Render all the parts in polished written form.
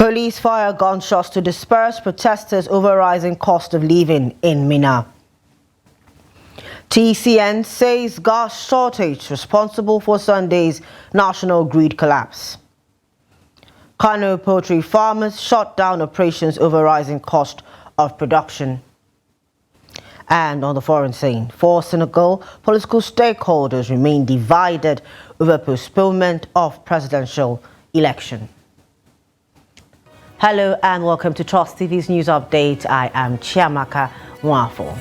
Police fire gunshots to disperse protesters over rising cost of living in Minna. TCN says gas shortage responsible for Sunday's national grid collapse. Kano poultry farmers shut down operations over rising cost of production. And on the foreign scene, for Senegal, political stakeholders remain divided over postponement of presidential election. Hello and welcome to Trust TV's news update. I am Chiamaka Mwafo.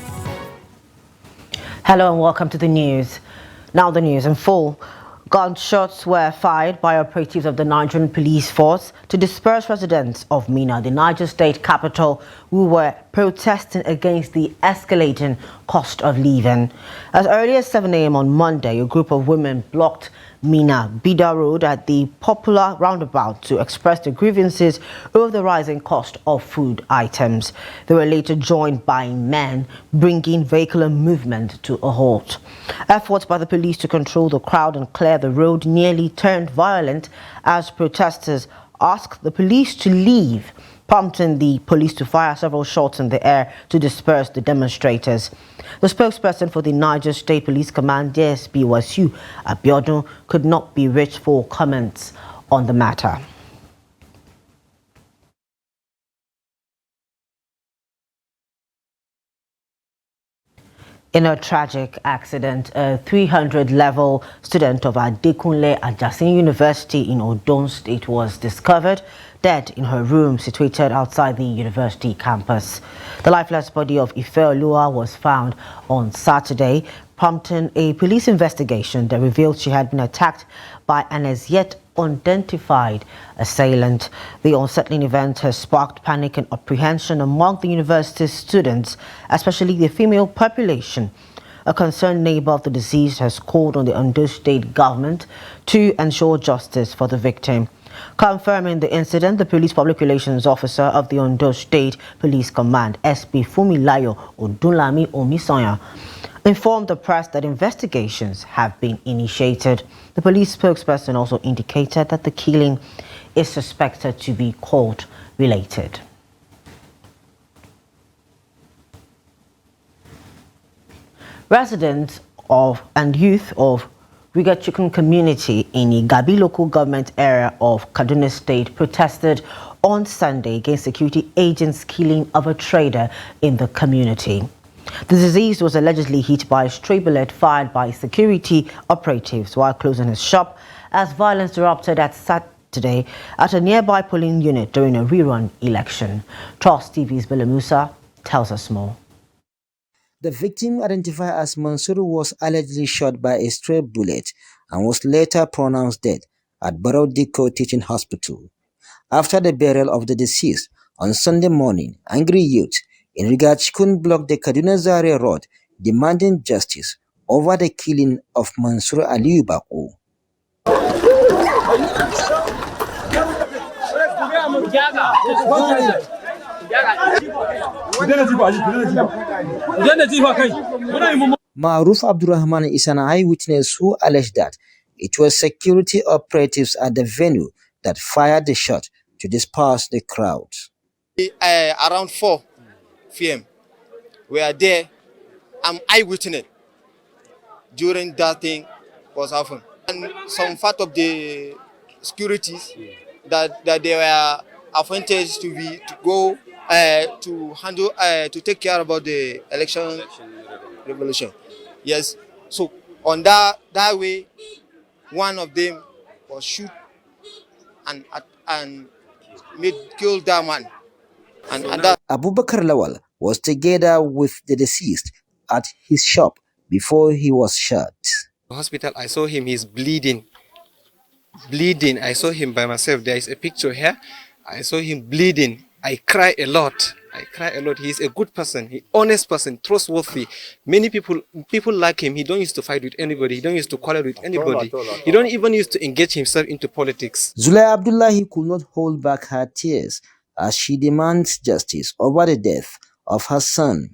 Hello and welcome to the news. Now the news in full. Gunshots were fired by operatives of the Nigerian police force to disperse residents of Minna, the Niger state capital, who were protesting against the escalating cost of living. As early as 7 a.m. on Monday, a group of women blocked Minna Bida Road at the popular roundabout to express their grievances over the rising cost of food items. They were later joined by men, bringing vehicular movement to a halt. Efforts by the police to control the crowd and clear the road nearly turned violent as protesters asked the police to leave, prompting the police to fire several shots in the air to disperse the demonstrators. The spokesperson for the Niger State Police Command, DSP Wasiu Abiodun, could not be reached for comments on the matter. In a tragic accident, a 300-level student of Adekunle Ajasin University in Ondo State was discovered dead in her room situated outside the university campus. The lifeless body of Ifeoluwa was found on Saturday, prompting a police investigation that revealed she had been attacked by an as yet unidentified assailant. The unsettling event has sparked panic and apprehension among the university's students, especially the female population. A concerned neighbor of the deceased has called on the Ondo State government to ensure justice for the victim. Confirming the incident, the police public relations officer of the Ondo State Police Command, SP Fumilayo Odunlami Omisanya, informed the press that investigations have been initiated. The police spokesperson also indicated that the killing is suspected to be court-related. Residents and youth of Riga Chicken community in the Gabi local government area of Kaduna State protested on Sunday against security agents' killing of a trader in the community. The deceased was allegedly hit by a stray bullet fired by security operatives while closing his shop as violence erupted at Saturday at a nearby polling unit during a rerun election. Trust TV's Bella Musa tells us more. The victim, identified as Mansuru, was allegedly shot by a stray bullet and was later pronounced dead at Barrow Dikko Teaching Hospital. After the burial of the deceased on Sunday morning, angry youth in Riga Chikun blocked the Kaduna Zaria Road, demanding justice over the killing of Mansur Aliyu Bako. Maruf Abdurrahman is an eyewitness who alleged that it was security operatives at the venue that fired the shot to disperse the crowd. Around 4 p.m. we are there. I'm eyewitness during that thing was happening. And some part of the securities that they were appointed to go to handle to take care about the election revolution. Yes. So on that way, one of them was shoot and killed that man. And that Abubakar Lawal was together with the deceased at his shop before he was shot. Hospital, I saw him, he's bleeding. I saw him by myself. There is a picture here. I saw him bleeding. I cry a lot. He's a good person, he honest person, trustworthy. Many people like him. He don't used to fight with anybody. He don't used to quarrel with anybody. He don't even used to engage himself into politics. Zulay Abdullahi could not hold back her tears as she demands justice over the death of her son.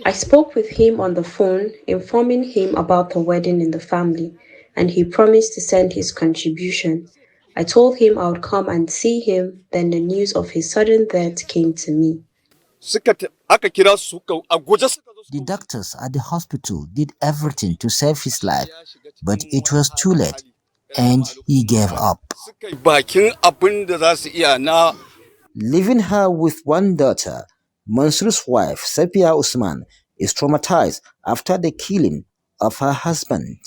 I spoke with him on the phone, informing him about the wedding in the family. and he promised to send his contribution. I told him I would come and see him, then the news of his sudden death came to me. The doctors at the hospital did everything to save his life, but it was too late and he gave up. Leaving her with one daughter, Mansur's wife, Sepia Usman, is traumatized after the killing of her husband.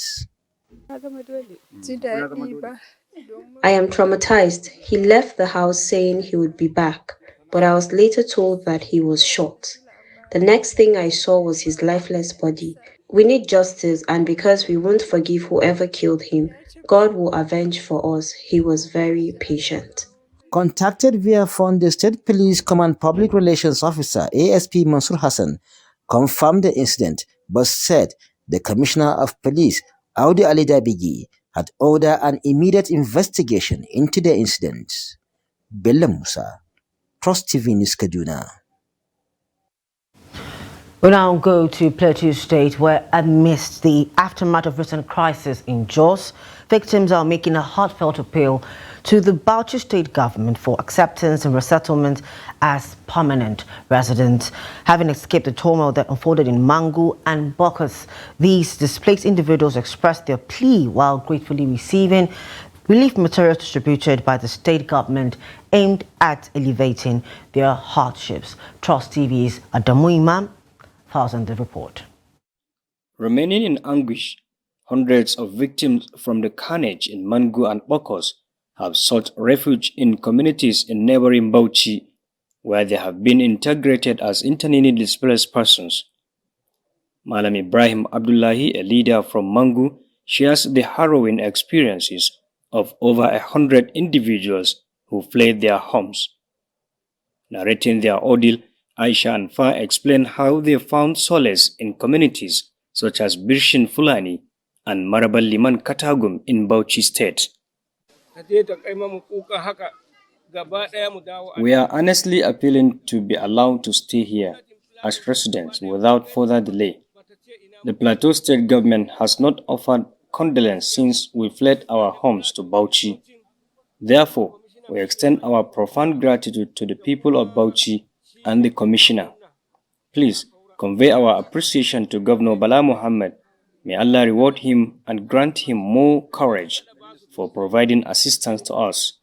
I am traumatized. He left the house saying he would be back, but I was later told that he was shot. The next thing I saw was his lifeless body. We need justice, and because we won't forgive whoever killed him, God will avenge for us. He was very patient. Contacted via phone, the State Police Command Public Relations Officer ASP Mansur Hassan confirmed the incident but said the Commissioner of Police Audi Ali Dabigi had ordered an immediate investigation into the incident. Bella Musa, Trust TV News Kaduna. We now go to Plateau State, where amidst the aftermath of recent crisis in Jos, victims are making a heartfelt appeal to the Bauchi State government for acceptance and resettlement as permanent residents. Having escaped the turmoil that unfolded in Mangu and Bokkos, these displaced individuals expressed their plea while gratefully receiving relief materials distributed by the state government aimed at alleviating their hardships. Trust TV's Adamu Imam files on the report. Remaining in anguish, hundreds of victims from the carnage in Mangu and Bokkos have sought refuge in communities in neighboring Bauchi, where they have been integrated as internally displaced persons. Malam Ibrahim Abdullahi, a leader from Mangu, shares the harrowing experiences of over 100 individuals who fled their homes. Narrating their ordeal, Aisha and Fa explain how they found solace in communities such as Birshin Fulani and Marabal Liman Katagum in Bauchi State. We are honestly appealing to be allowed to stay here as residents without further delay. The Plateau State government has not offered condolence since we fled our homes to Bauchi. Therefore, we extend our profound gratitude to the people of Bauchi and the Commissioner. Please convey our appreciation to Governor Bala Muhammad. May Allah reward him and grant him more courage for providing assistance to us.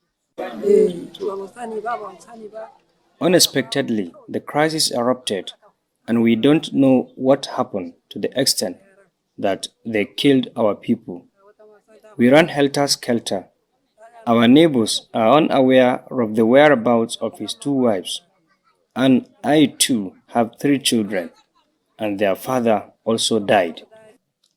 Unexpectedly, the crisis erupted, and we don't know what happened to the extent that they killed our people. We ran helter-skelter. Our neighbors are unaware of the whereabouts of his two wives, and I too have 3 children, and their father also died.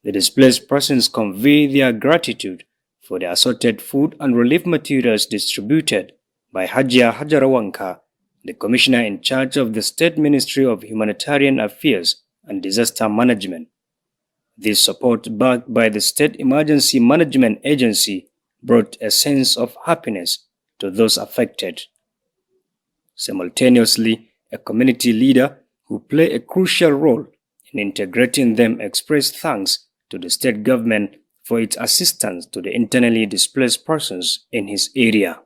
The displaced persons convey their gratitude for the assorted food and relief materials distributed by Hajia Hajarawanka, the commissioner in charge of the State Ministry of Humanitarian Affairs and Disaster Management. This support, backed by the State Emergency Management Agency, brought a sense of happiness to those affected. Simultaneously, a community leader who played a crucial role in integrating them expressed thanks to the state government for its assistance to the internally displaced persons in his area.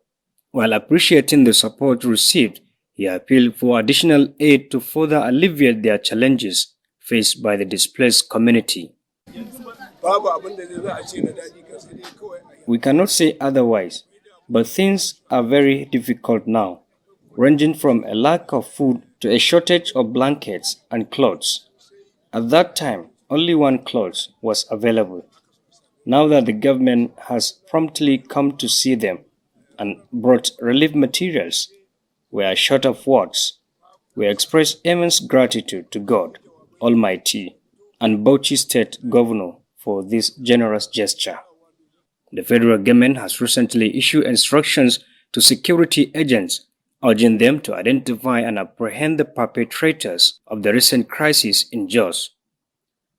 While appreciating the support received, he appealed for additional aid to further alleviate their challenges faced by the displaced community. We cannot say otherwise, but things are very difficult now, ranging from a lack of food to a shortage of blankets and clothes. At that time, only one cloth was available. Now that the government has promptly come to see them and brought relief materials, we are short of words. We express immense gratitude to God Almighty and Bauchi State Governor for this generous gesture. The federal government has recently issued instructions to security agents urging them to identify and apprehend the perpetrators of the recent crisis in Jos.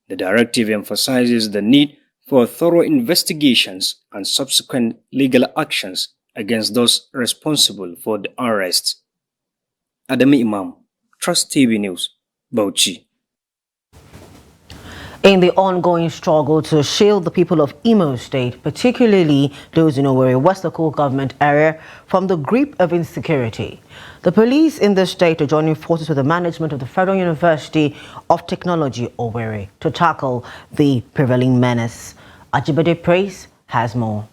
The directive emphasizes the need for thorough investigations and subsequent legal actions against those responsible for the arrests. Adami Imam, Trust TV News, Bauchi. In the ongoing struggle to shield the people of Imo State, particularly those in Owerri West local government area, from the grip of insecurity, the police in the state are joining forces with the management of the Federal University of Technology, Owerri, to tackle the prevailing menace. Ajibade Praise has more.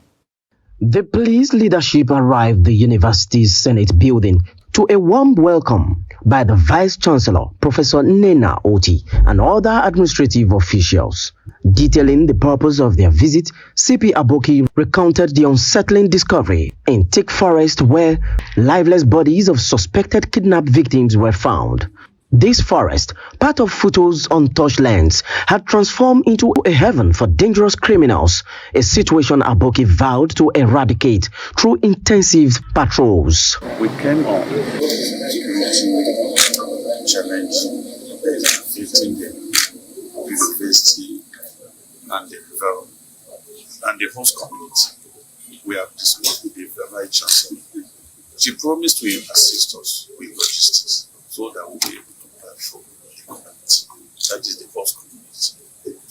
The police leadership arrived the university's Senate building to a warm welcome by the Vice-Chancellor, Professor Nena Oti, and other administrative officials. Detailing the purpose of their visit, CP Aboki recounted the unsettling discovery in Thick Forest where lifeless bodies of suspected kidnapped victims were found. This forest, part of Futo's untouched lands, had transformed into a heaven for dangerous criminals, a situation Aboki vowed to eradicate through intensive patrols. We came on challenge the university and the environment and the host community. We have discussed with the Vice Chancellor. She promised to assist us with logistics so that we'll be able to patrol the community. That is the host community.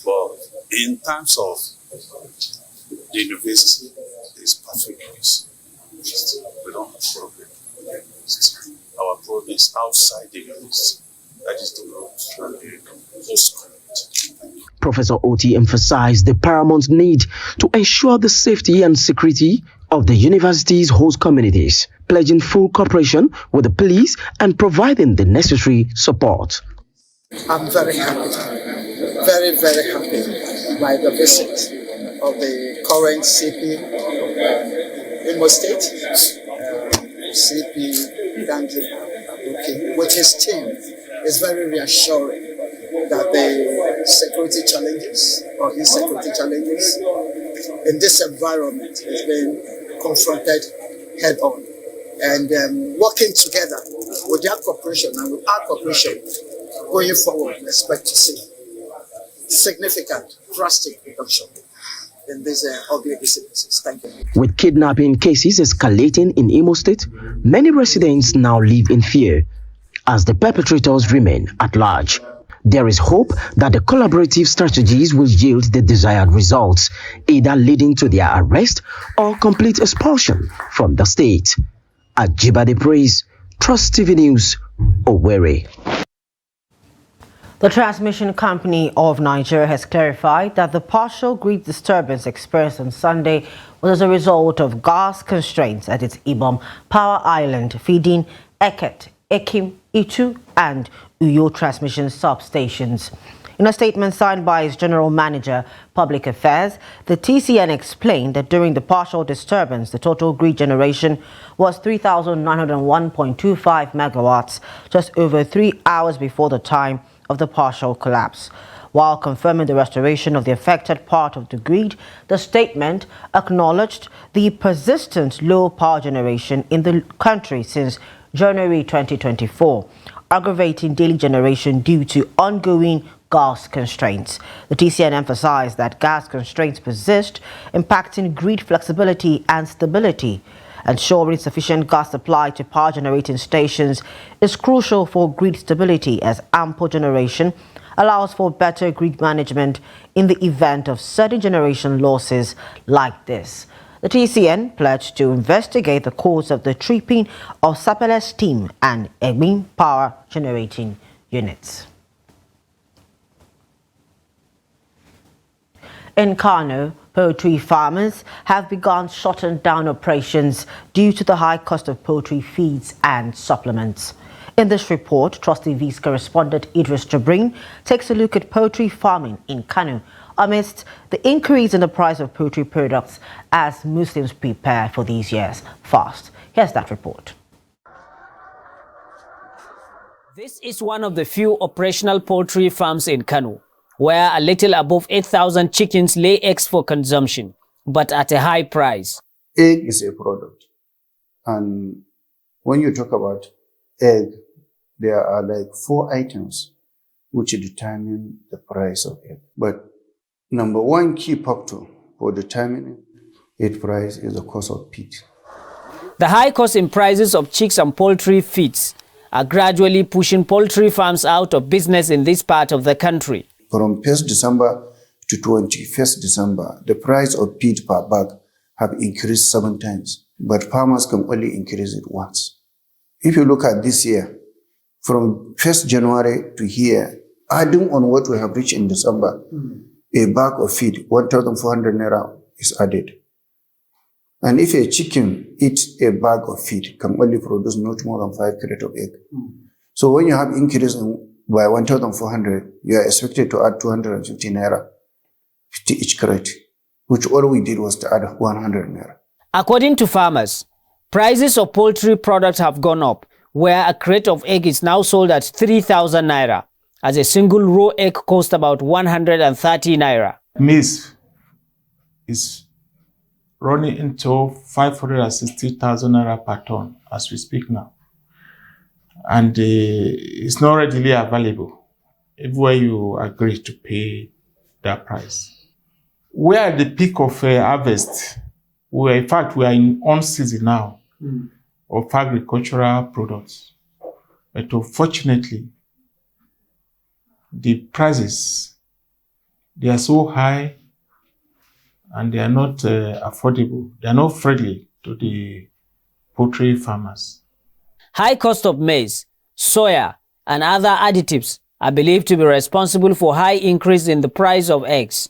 But in terms of the university, there is perfect peace. We don't have a problem with the university. Our problem is outside the university. That is the road and the host community. Professor Oti emphasized the paramount need to ensure the safety and security of the university's host communities, pledging full cooperation with the police and providing the necessary support. I'm very happy, very, very happy by the visit of the current CP Imo State, CP Ganji, with his team. It's very reassuring that the security challenges or insecurity challenges in this environment is being confronted head on. And working together with their cooperation and with our cooperation going forward, we expect to see significant, drastic reduction in these ugly incidences. Thank you. With kidnapping cases escalating in Imo State, many residents now live in fear as the perpetrators remain at large. There is hope that the collaborative strategies will yield the desired results, either leading to their arrest or complete expulsion from the state. Ajibade Praise, Trust TV News, Owerri. The transmission company of Niger has clarified that the partial grid disturbance experienced on Sunday was as a result of gas constraints at its Ibom power island feeding Eket, Ekim, Itu and Uyo transmission substations. In a statement signed by its General Manager, Public Affairs, the TCN explained that during the partial disturbance, the total grid generation was 3,901.25 megawatts, just over 3 hours before the time of the partial collapse. While confirming the restoration of the affected part of the grid, the statement acknowledged the persistent low power generation in the country since January 2024, aggravating daily generation due to ongoing gas constraints. The TCN emphasized that gas constraints persist, impacting grid flexibility and stability. Ensuring sufficient gas supply to power generating stations is crucial for grid stability, as ample generation allows for better grid management in the event of sudden generation losses like this. The TCN pledged to investigate the cause of the tripping of Sapele steam and Egbin power generating units. In Kano, poultry farmers have begun shutting down operations due to the high cost of poultry feeds and supplements. In this report, Trust TV's correspondent Idris Jabrin takes a look at poultry farming in Kano amidst the increase in the price of poultry products as Muslims prepare for these years' fast. Here's that report. This is one of the few operational poultry farms in Kano, where a little above 8,000 chickens lay eggs for consumption, but at a high price. Egg is a product. And when you talk about egg, there are like 4 items which determine the price of egg. But number one key factor for determining egg price is the cost of feed. The high cost in prices of chicks and poultry feeds are gradually pushing poultry farms out of business in this part of the country. From 1st December to 21st December, the price of feed per bag have increased 7 times, but farmers can only increase it once. If you look at this year, from 1st January to here, adding on what we have reached in December, a bag of feed, 1,400 naira is added. And if a chicken eats a bag of feed, can only produce not more than 5 crates of egg. So when you have increase by 1,400, you are expected to add 250 naira to each crate, which all we did was to add 100 naira. According to farmers, prices of poultry products have gone up, where a crate of egg is now sold at 3,000 naira, as a single raw egg costs about 130 naira. Maize is running into 560,000 naira per ton as we speak now. And it's not readily available everywhere you agree to pay that price. We are at the peak of harvest. In fact, we are in on-season now of agricultural products. But unfortunately, the prices, they are so high and they are not affordable. They are not friendly to the poultry farmers. High cost of maize, soya, and other additives are believed to be responsible for high increase in the price of eggs.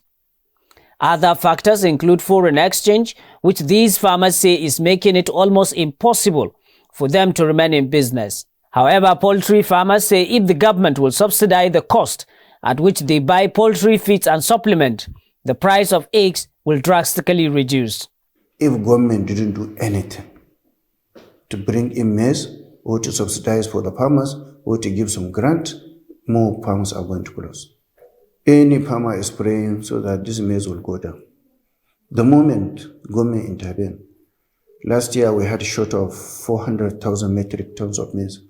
Other factors include foreign exchange, which these farmers say is making it almost impossible for them to remain in business. However, poultry farmers say if the government will subsidize the cost at which they buy poultry feeds and supplement, the price of eggs will drastically reduce. If government didn't do anything to bring in maize or to subsidize for the farmers or to give some grant, more farms are going to close. Any farmer is praying so that this maize will go down. The moment government intervened, last year we had a short of 400,000 metric tons of maize.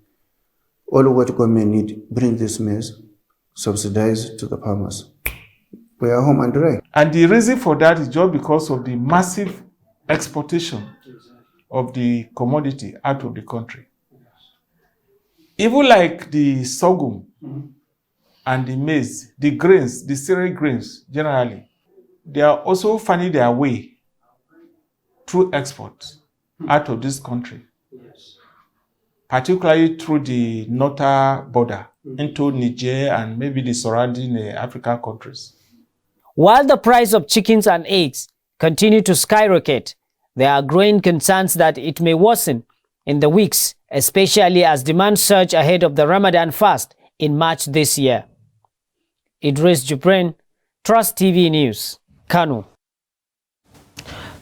All what government need, bring this maize, subsidize to the farmers. We are home and dry. And the reason for that is just because of the massive exportation of the commodity out of the country. Even like the sorghum and the maize, the grains, the cereal grains generally, they are also finding their way through export out of this country, particularly through the northern border into Niger and maybe the surrounding African countries. While the price of chickens and eggs continue to skyrocket, there are growing concerns that it may worsen in the weeks, especially as demand surge ahead of the Ramadan fast in March this year. Idris Jubrin, Trust TV News, Kano.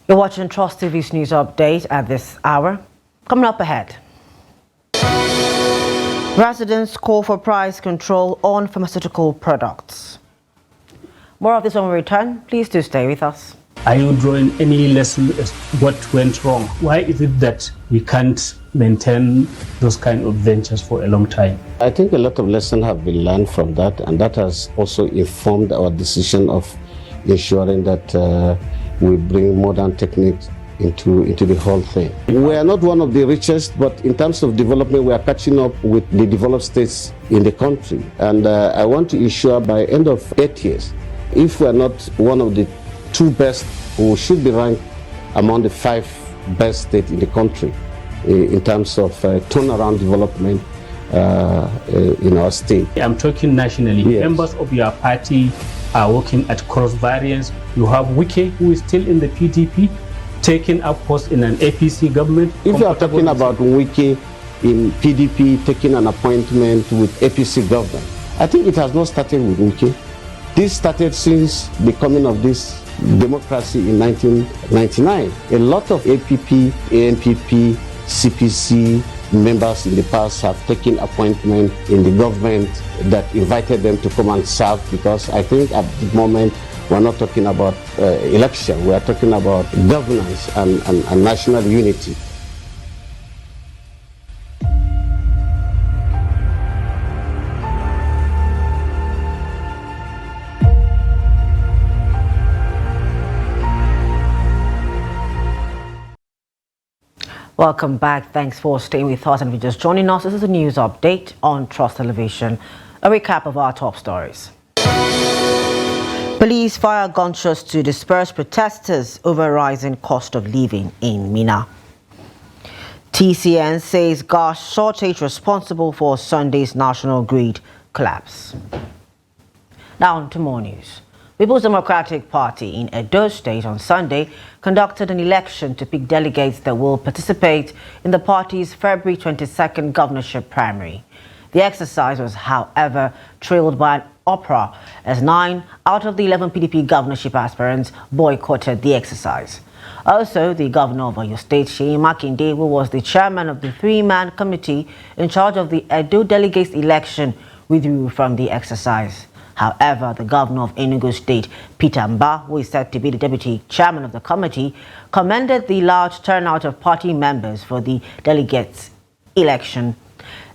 You're watching Trust TV's news update at this hour. Coming up ahead. Residents call for price control on pharmaceutical products. More of this when we return. Please do stay with us. Are you drawing any lesson as what went wrong? Why is it that we can't maintain those kind of ventures for a long time? I think a lot of lessons have been learned from that, and that has also informed our decision of ensuring that we bring modern techniques into the whole thing. We are not one of the richest, but in terms of development, we are catching up with the developed states in the country. And I want to ensure by end of 8 years, if we are not one of the 2 best, we should be ranked among the 5 best states in the country in terms of turnaround development in our state. I'm talking nationally. Yes. Members of your party are working at cross variance. You have Wike, who is still in the PDP, taking up post in an APC government. If you are talking about Wike in PDP taking an appointment with APC government, I think it has not started with Wike. This started since the coming of this democracy in 1999. A lot of APP, ANPP, CPC members in the past have taken appointment in the government that invited them to come and serve, because I think at the moment we're not talking about election, we are talking about governance and national unity. Welcome back. Thanks for staying with us and if you're just joining us. This is a news update on Trust Television. A recap of our top stories. Police fire gunshots to disperse protesters over rising cost of living in Minna. TCN says gas shortage responsible for Sunday's national grid collapse. Now to more news. People's Democratic Party in Edo State on Sunday conducted an election to pick delegates that will participate in the party's February 22nd governorship primary. The exercise was, however, trailed by an uproar as 9 out of the 11 PDP governorship aspirants boycotted the exercise. Also, the governor of Oyo State, Seyi Makinde, who was the chairman of the 3-man committee in charge of the Edo delegates election, withdrew from the exercise. However, the governor of Enugu State, Peter Mba, who is said to be the deputy chairman of the committee, commended the large turnout of party members for the delegates election.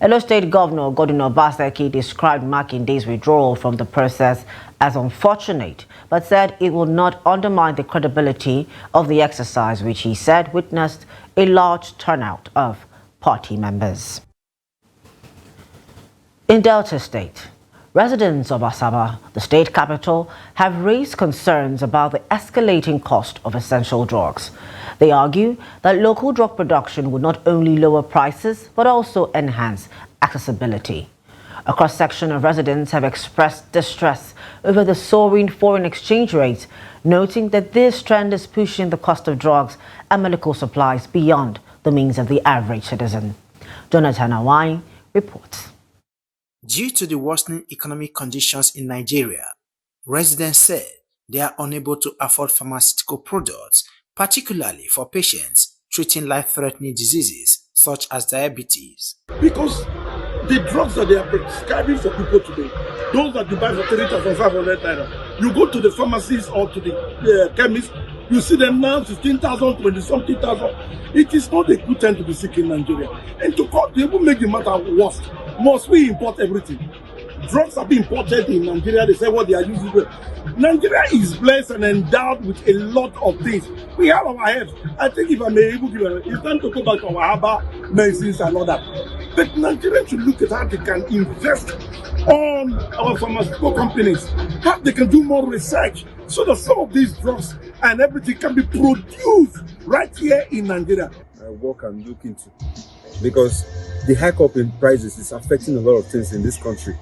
Edo State Governor Godwin Obaseki described Makinde's withdrawal from the process as unfortunate, but said it will not undermine the credibility of the exercise, which he said witnessed a large turnout of party members. In Delta State, residents of Asaba, the state capital, have raised concerns about the escalating cost of essential drugs. They argue that local drug production would not only lower prices, but also enhance accessibility. A cross-section of residents have expressed distress over the soaring foreign exchange rates, noting that this trend is pushing the cost of drugs and medical supplies beyond the means of the average citizen. Jonathan Awai reports. Due to the worsening economic conditions in Nigeria, residents said they are unable to afford pharmaceutical products, particularly for patients treating life-threatening diseases such as diabetes. Because the drugs that they are prescribing for people today, those that you buy for 3,500 naira, you go to the pharmacies or to the chemist, you see them now 15,000, 20-something thousand. It is not a good time to be sick in Nigeria. And to even make the matter worse, must we import everything? Drugs are being imported in Nigeria. They say what they are using. Nigeria is blessed and endowed with a lot of things. We have our herbs. I think if I may able give it's time to go back to our herbal medicines and all that. But Nigerians should look at how they can invest on our pharmaceutical companies, how they can do more research so that some of these drugs and everything can be produced right here in Nigeria. What can look into, because the hike up in prices is affecting a lot of things in this country.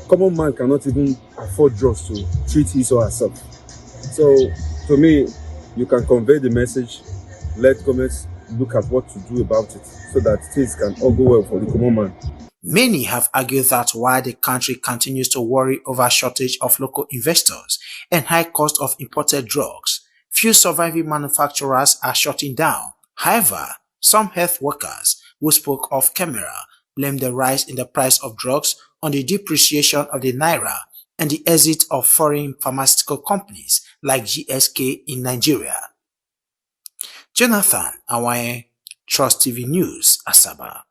Common man cannot even afford drugs to treat his or herself. So, to me, you can convey the message, let governments look at what to do about it so that things can all go well for the common man. Many have argued that while the country continues to worry over shortage of local investors and high cost of imported drugs, few surviving manufacturers are shutting down. However, some health workers who spoke off camera blamed the rise in the price of drugs on the depreciation of the naira and the exit of foreign pharmaceutical companies like GSK in Nigeria. Jonathan Awaye, Trust TV News, Asaba.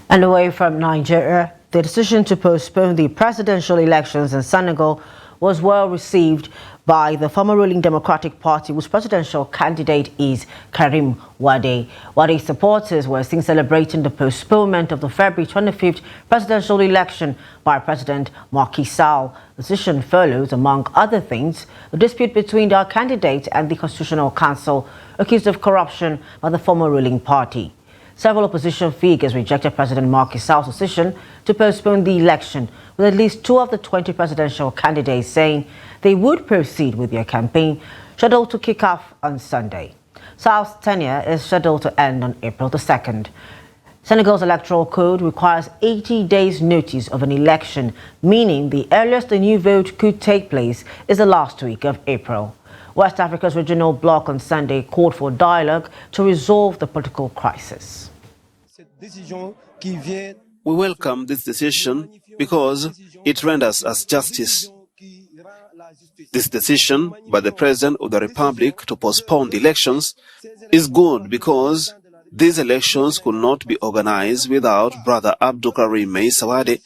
And away from Nigeria, the decision to postpone the presidential elections in Senegal was well received by the former ruling Democratic Party, whose presidential candidate is Karim Wade. Wade's supporters were seen celebrating the postponement of the February 25th presidential election by President Macky Sall. The decision follows, among other things, the dispute between their candidate and the Constitutional Council, accused of corruption by the former ruling party. Several opposition figures rejected President Macky Sall's decision to postpone the election, with at least 2 of the 20 presidential candidates saying they would proceed with their campaign, scheduled to kick off on Sunday. Sall's tenure is scheduled to end on April the 2nd. Senegal's electoral code requires 80 days notice of an election, meaning the earliest a new vote could take place is the last week of April. West Africa's regional bloc on Sunday called for dialogue to resolve the political crisis. We welcome this decision because it renders us justice. This decision by the President of the Republic to postpone the elections is good because these elections could not be organized without Brother Abdul Karim Sawade,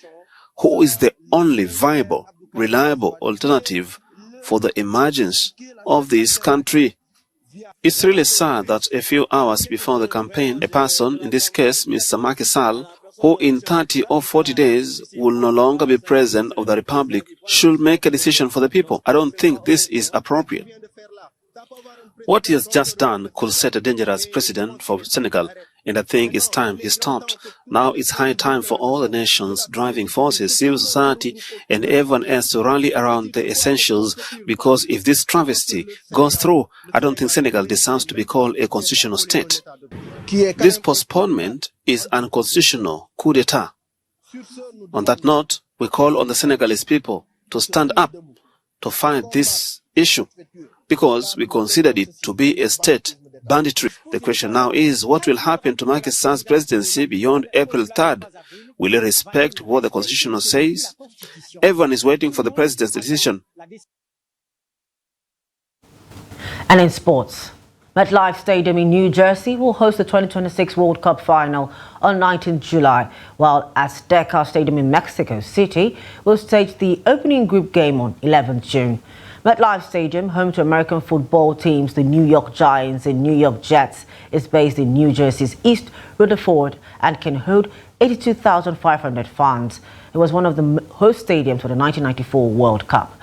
who is the only viable, reliable alternative for the emergence of this country. It's really sad that a few hours before the campaign, a person, in this case Mr. Macky Sall, who in 30 or 40 days will no longer be president of the republic, should make a decision for the people. I don't think this is appropriate. What he has just done could set a dangerous precedent for Senegal, and I think it's time he stopped. Now it's high time for all the nations, driving forces, civil society, and everyone else to rally around the essentials, because if this travesty goes through, I don't think Senegal deserves to be called a constitutional state. This postponement is unconstitutional coup d'etat. On that note, we call on the Senegalese people to stand up to fight this issue, because we considered it to be a state banditry. The question now is, what will happen to Macky Sall's presidency beyond April 3rd? Will he respect what the constitution says? Everyone is waiting for the president's decision. And in sports, MetLife Stadium in New Jersey will host the 2026 World Cup final on 19th July, while Azteca Stadium in Mexico City will stage the opening group game on 11th June. MetLife Stadium, home to American football teams the New York Giants and New York Jets, is based in New Jersey's East Rutherford and can hold 82,500 fans. It was one of the host stadiums for the 1994 World Cup.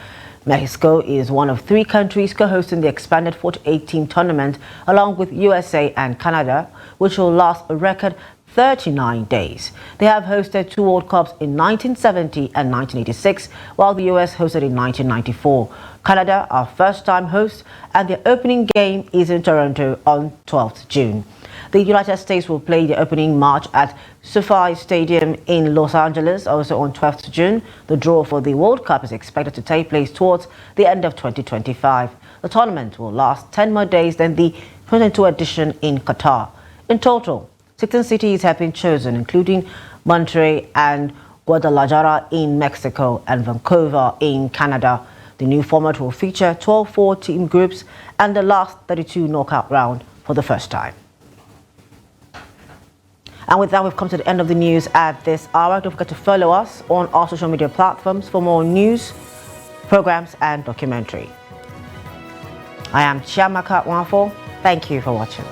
Mexico is one of 3 countries co-hosting the expanded 48-team tournament, along with USA and Canada, which will last a record 39 days. They have hosted 2 World Cups in 1970 and 1986, while the US hosted in 1994. Canada are first-time hosts, and their opening game is in Toronto on 12th June. The United States will play the opening match at SoFi Stadium in Los Angeles, also on 12th June. The draw for the World Cup is expected to take place towards the end of 2025. The tournament will last 10 more days than the 2022 edition in Qatar. In total, 16 cities have been chosen, including Monterrey and Guadalajara in Mexico and Vancouver in Canada. The new format will feature 12 4-team groups and the last 32 knockout round for the first time. And with that, we've come to the end of the news at this hour. Don't forget to follow us on our social media platforms for more news, programs, and documentary. I am Chiamaka Wanfo. Thank you for watching.